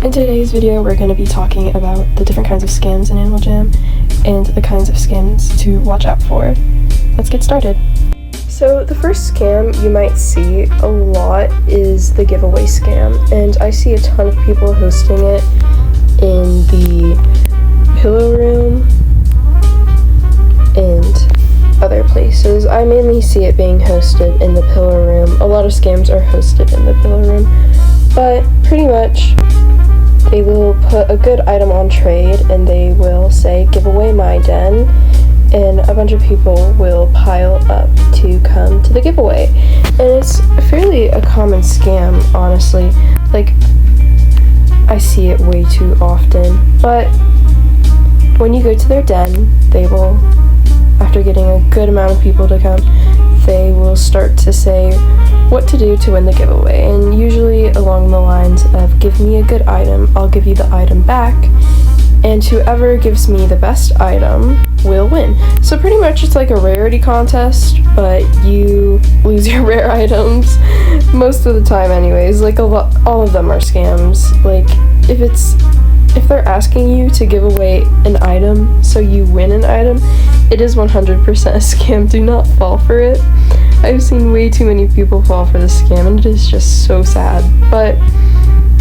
In today's video, we're going to be talking about the different kinds of scams in Animal Jam and the kinds of scams to watch out for. Let's get started. So the first scam you might see a lot is the giveaway scam, and I see a ton of people hosting it in the Pillow Room and other places. I mainly see it being hosted in the Pillow Room. A lot of scams are hosted in the Pillow Room, but pretty much they will put a good item on trade and they will say, "Give away my den," and a bunch of people will pile up to come to the giveaway. And it's fairly a common scam, honestly. Like, I see it way too often. But when you go to their den, they will, after getting a good amount of people to come, they will start to say what to do to win the giveaway, and usually along the lines of, "Give me a good item, I'll give you the item back, and whoever gives me the best item will win." So pretty much it's like a rarity contest, but you lose your rare items most of the time anyways. Like all of them are scams. Like if they're asking you to give away an item so you win an item, it is 100% a scam. Do not fall for it. I've seen way too many people fall for this scam, and it is just so sad. But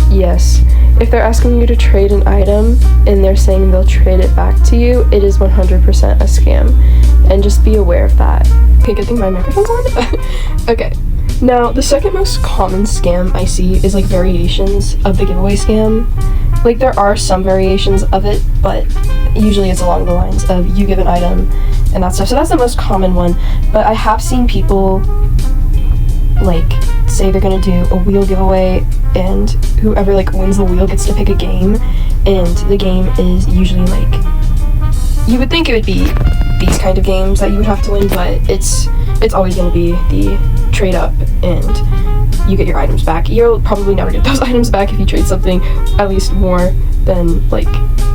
yes, if they're asking you to trade an item and they're saying they'll trade it back to you, it is 100% a scam, and just be aware of that. Okay, good thing my microphone's on. Okay, now the second most common scam I see is like variations of the giveaway scam. Like, there are some variations of it, but usually it's along the lines of you give an item and that stuff. So that's the most common one. But I have seen people like say they're gonna do a wheel giveaway, and whoever like wins the wheel gets to pick a game, and the game is usually like, you would think it would be these kind of games that you would have to win, but it's always gonna be the trade up and you get your items back. You'll probably never get those items back if you trade something at least more than like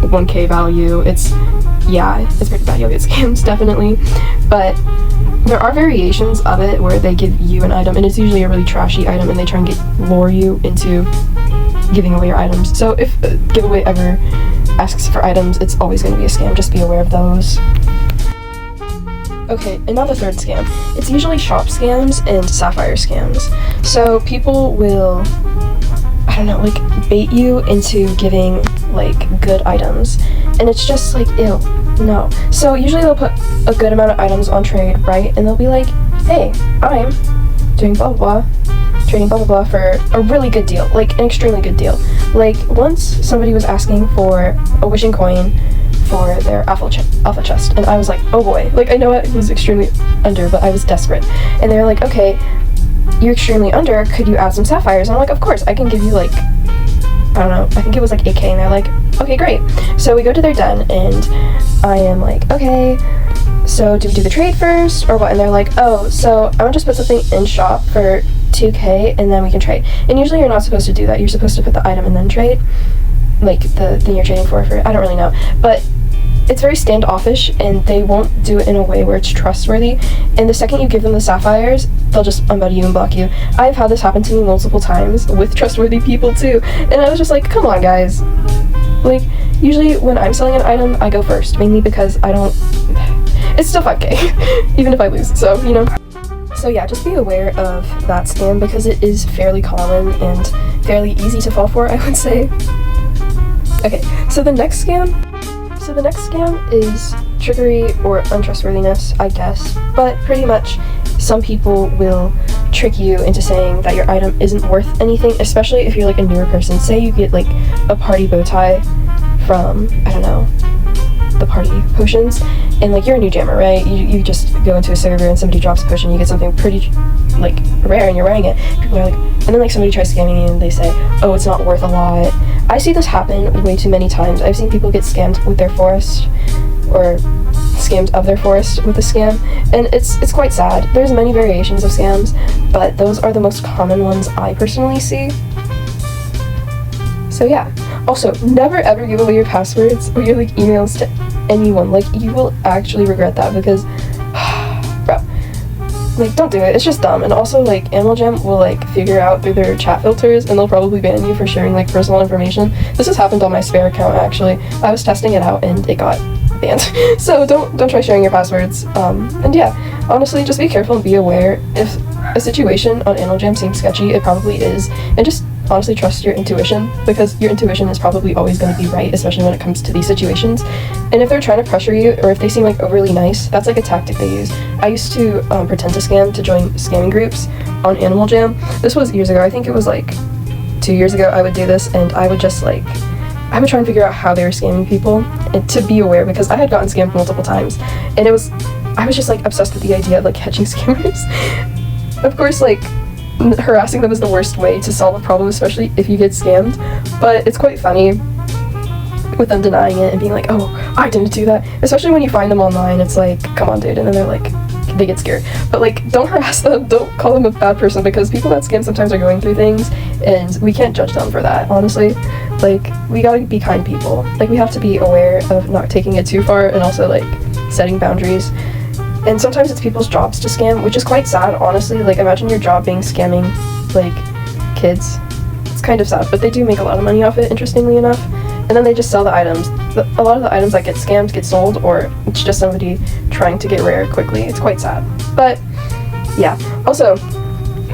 1k value. It's pretty bad. You'll get scams, definitely. But there are variations of it where they give you an item, and it's usually a really trashy item, and they try and lure you into giving away your items. So if a giveaway ever asks for items, it's always going to be a scam. Just be aware of those. Okay, and now the third scam. It's usually shop scams and sapphire scams. So people will, I don't know, like bait you into giving like good items, and it's just like, ew, no. So usually they'll put a good amount of items on trade, right? And they'll be like, "Hey, I'm doing blah blah blah, trading blah blah blah for a really good deal, like an extremely good deal." Like, once somebody was asking for a wishing coin for their alpha chest, and I was like, oh boy, like I know it was extremely under, but I was desperate. And they were like, "Okay, you're extremely under, could you add some sapphires?" And I'm like, "Of course, I can give you like, I don't know, I think it was like 8k, and they're like, "Okay, great." So we go to their den, and I am like, "Okay, so do we do the trade first or what?" And they're like, "Oh, so I'm gonna just put something in shop for 2k and then we can trade." And usually you're not supposed to do that. You're supposed to put the item and then trade, like the thing you're trading for, I don't really know, but it's very standoffish, and they won't do it in a way where it's trustworthy. And the second you give them the sapphires, they'll just unbuddy you and block you. I've had this happen to me multiple times with trustworthy people too, and I was just like, come on guys. Like, usually when I'm selling an item, I go first, mainly because it's still 5k, even if I lose, so, you know. So yeah, just be aware of that scam, because it is fairly common and fairly easy to fall for, I would say. Okay, so the next scam is trickery or untrustworthiness, I guess. But pretty much, some people will trick you into saying that your item isn't worth anything, especially if you're like a newer person. Say you get like a party bow tie from, I don't know, the party potions, and like you're a new jammer, right? You just go into a server and somebody drops a potion, you get something pretty like rare and you're wearing it. People are like, and then like somebody tries scamming you and they say, "Oh, it's not worth a lot." I see this happen way too many times. I've seen people get scammed with their forest, or scammed of their forest with a scam, and it's quite sad. There's many variations of scams, but those are the most common ones I personally see. So yeah. Also, never ever give away your passwords or your like emails to anyone. Like, you will actually regret that, because bro, like, don't do it. It's just dumb. And also, like, Animal Jam will, like, figure out through their chat filters, and they'll probably ban you for sharing, like, personal information. This has happened on my spare account, actually. I was testing it out, and it got banned. So don't try sharing your passwords. And yeah, honestly, just be careful and be aware. If a situation on Animal Jam seems sketchy, it probably is. And just honestly trust your intuition, because your intuition is probably always going to be right, especially when it comes to these situations. And if they're trying to pressure you, or if they seem like overly nice, that's like a tactic they use. I used to pretend to scam to join scamming groups on Animal Jam. This was years ago. I think it was like 2 years ago. I would do this, and I would just like, I would try and figure out how they were scamming people, and to be aware, because I had gotten scammed multiple times, and I was just like obsessed with the idea of like catching scammers. Of course, like, harassing them is the worst way to solve a problem, especially if you get scammed, but it's quite funny with them denying it and being like, oh, I didn't do that, especially when you find them online. It's like, come on, dude, and then they're like, they get scared. But like, don't harass them, don't call them a bad person, because people that scam sometimes are going through things, and we can't judge them for that, honestly. Like, we gotta be kind people. Like, we have to be aware of not taking it too far, and also like setting boundaries. And sometimes it's people's jobs to scam, which is quite sad, honestly. Like, imagine your job being scamming, like, kids. It's kind of sad, but they do make a lot of money off it, interestingly enough. And then they just sell the items. A lot of the items that get scammed get sold, or it's just somebody trying to get rare quickly. It's quite sad. But, yeah. Also,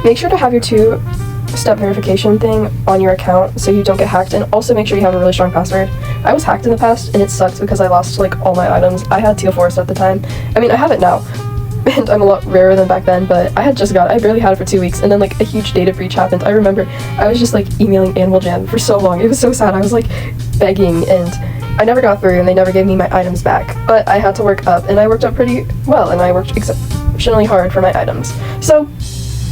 make sure to have your two-step verification thing on your account so you don't get hacked, and also make sure you have a really strong password. I was hacked in the past, and it sucked because I lost like all my items. I had Teal Forest at the time. I mean, I have it now, and I'm a lot rarer than back then, but I barely had it for 2 weeks, and then like a huge data breach happened. I remember I was just like emailing Animal Jam for so long. It was so sad. I was like begging, and I never got through, and they never gave me my items back. But I had to work up, and I worked up pretty well, and I worked exceptionally hard for my items. So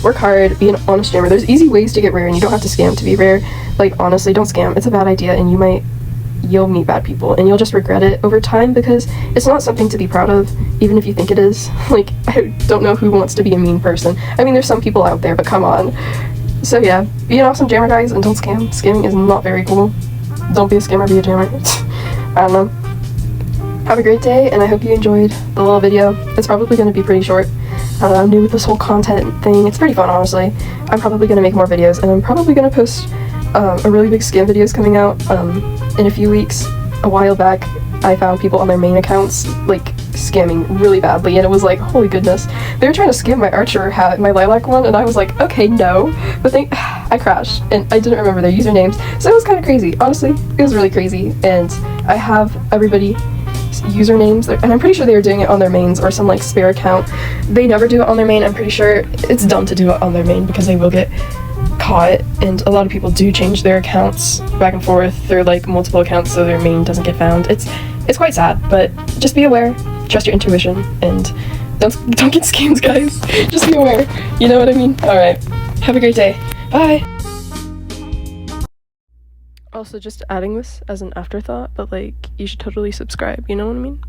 work hard, be an honest jammer. There's easy ways to get rare, and you don't have to scam to be rare. Like, honestly, don't scam. It's a bad idea, and you'll meet bad people, and you'll just regret it over time, because it's not something to be proud of, even if you think it is. Like, I don't know who wants to be a mean person. I mean, there's some people out there, but come on. So yeah, be an awesome jammer, guys, and don't scam. Scamming is not very cool. Don't be a scammer, be a jammer. I don't know. Have a great day, and I hope you enjoyed the little video. It's probably going to be pretty short. I'm new with this whole content thing. It's pretty fun, honestly. I'm probably going to make more videos, and I'm probably going to post a really big scam videos coming out in a few weeks. A while back, I found people on their main accounts like scamming really badly, and it was like, holy goodness, they were trying to scam my Archer hat, my lilac one, and I was like, okay, no, but I crashed, and I didn't remember their usernames, so it was kind of crazy. Honestly, it was really crazy, and I have everybody's usernames, and I'm pretty sure they were doing it on their mains or some like spare account. They never do it on their main. I'm pretty sure it's dumb to do it on their main, because they will get caught, and a lot of people do change their accounts back and forth through like multiple accounts so their main doesn't get found. It's quite sad, but just be aware, trust your intuition, and don't get scammed, guys. Just be aware, you know what I mean? Alright, have a great day. Bye! Also, just adding this as an afterthought, but like, you should totally subscribe, you know what I mean?